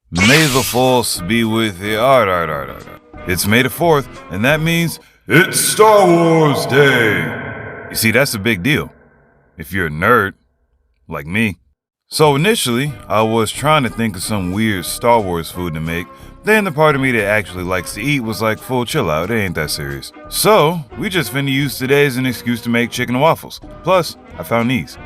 May the Force be with you. Alright. It's May the 4th, and that means it's Star Wars Day. You see, that's a big deal. If you're a nerd, like me. So initially, I was trying to think of some weird Star Wars food to make. Then the part of me that actually likes to eat was like, full chill out, it ain't that serious. So, we just finna use today as an excuse to make chicken and waffles. Plus, I found these.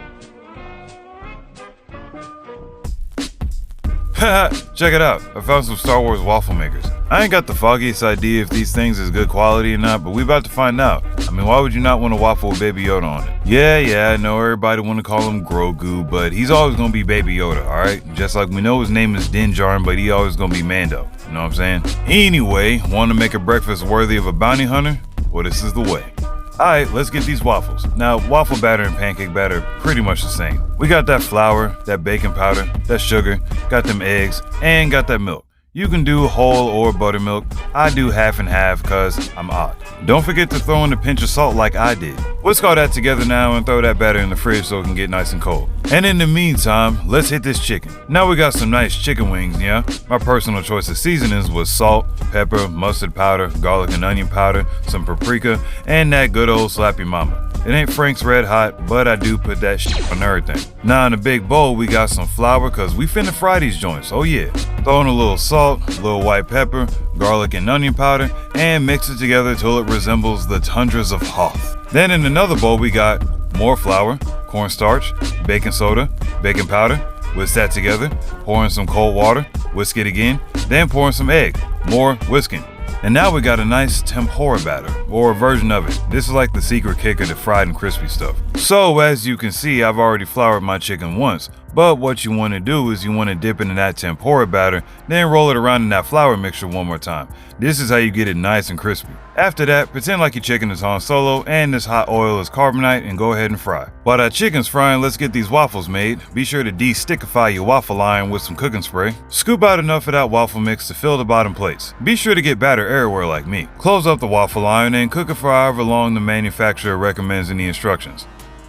Check it out, I found some Star Wars waffle makers. I ain't got the foggiest idea if these things is good quality or not, but we about to find out. I mean, why would you not want a waffle with Baby Yoda on it? Yeah, I know everybody want to call him Grogu, but he's always gonna be Baby Yoda, alright? Just like we know his name is Din Djarin, but he always gonna be Mando, you know what I'm saying? Anyway, want to make a breakfast worthy of a bounty hunter? Well, this is the way. Alright, let's get these waffles. Now, waffle batter and pancake batter, pretty much the same. We got that flour, that baking powder, that sugar, got them eggs, and got that milk. You can do whole or buttermilk. I do half and half cause I'm odd. Don't forget to throw in a pinch of salt like I did. Whisk all that together now and throw that batter in the fridge so it can get nice and cold. And in the meantime, let's hit this chicken. Now we got some nice chicken wings, yeah? My personal choice of seasonings was salt, pepper, mustard powder, garlic and onion powder, some paprika, and that good old slappy mama. It ain't Frank's Red Hot, but I do put that shit on everything. Now in a big bowl, we got some flour cause we finna fry these joints, oh yeah. Throw in a little salt, a little white pepper, garlic and onion powder, and mix it together till it resembles the tundras of Hoth. Then in another bowl, we got more flour, cornstarch, baking soda, baking powder. Whisk that together, pour in some cold water, whisk it again, then pour in some egg, more whisking. And now we got a nice tempura batter, or a version of it. This is like the secret kicker to fried and crispy stuff. So as you can see, I've already floured my chicken once, but what you want to do is you want to dip into that tempura batter, then roll it around in that flour mixture one more time. This is how you get it nice and crispy. After that, pretend like your chicken is Han Solo and this hot oil is carbonite and go ahead and fry. While that chicken's frying, let's get these waffles made. Be sure to de-stickify your waffle iron with some cooking spray. Scoop out enough of that waffle mix to fill the bottom plates. Be sure to get batter everywhere like me. Close up the waffle iron and cook it for however long the manufacturer recommends in the instructions.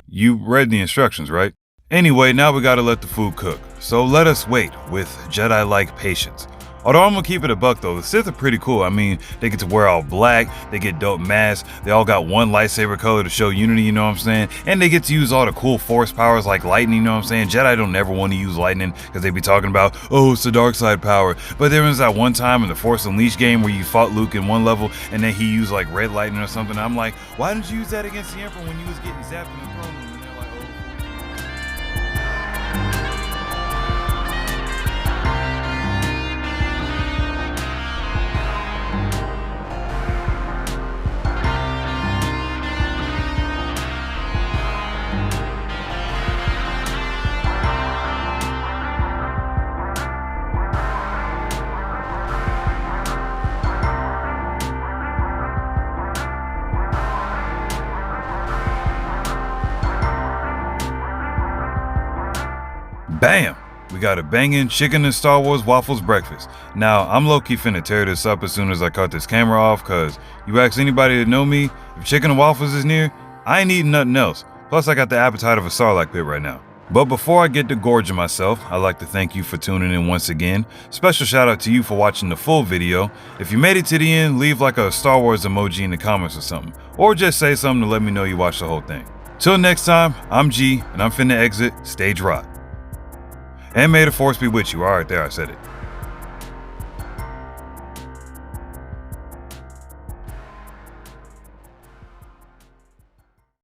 You read the instructions, right? Anyway, now we gotta let the food cook. So let us wait with Jedi-like patience. Although I'm gonna keep it a buck though, the Sith are pretty cool. I mean, they get to wear all black, they get dope masks, they all got one lightsaber color to show unity, you know what I'm saying? And they get to use all the cool force powers like lightning, you know what I'm saying? Jedi don't never want to use lightning because they be talking about, oh, it's the dark side power. But there was that one time in the Force Unleashed game where you fought Luke in one level and then he used like red lightning or something. I'm like, why didn't you use that against the Emperor when you was getting zapped in the throne room? And they're like, oh. Bam! We got a banging chicken and Star Wars waffles breakfast. Now, I'm low-key finna tear this up as soon as I cut this camera off, cause you ask anybody to know me, if chicken and waffles is near, I ain't eating nothing else. Plus, I got the appetite of a Sarlacc pit right now. But before I get to gorging myself, I'd like to thank you for tuning in once again. Special shout out to you for watching the full video. If you made it to the end, leave like a Star Wars emoji in the comments or something. Or just say something to let me know you watched the whole thing. Till next time, I'm G, and I'm finna exit stage right. And may the Force be with you. Alright, there, I said it.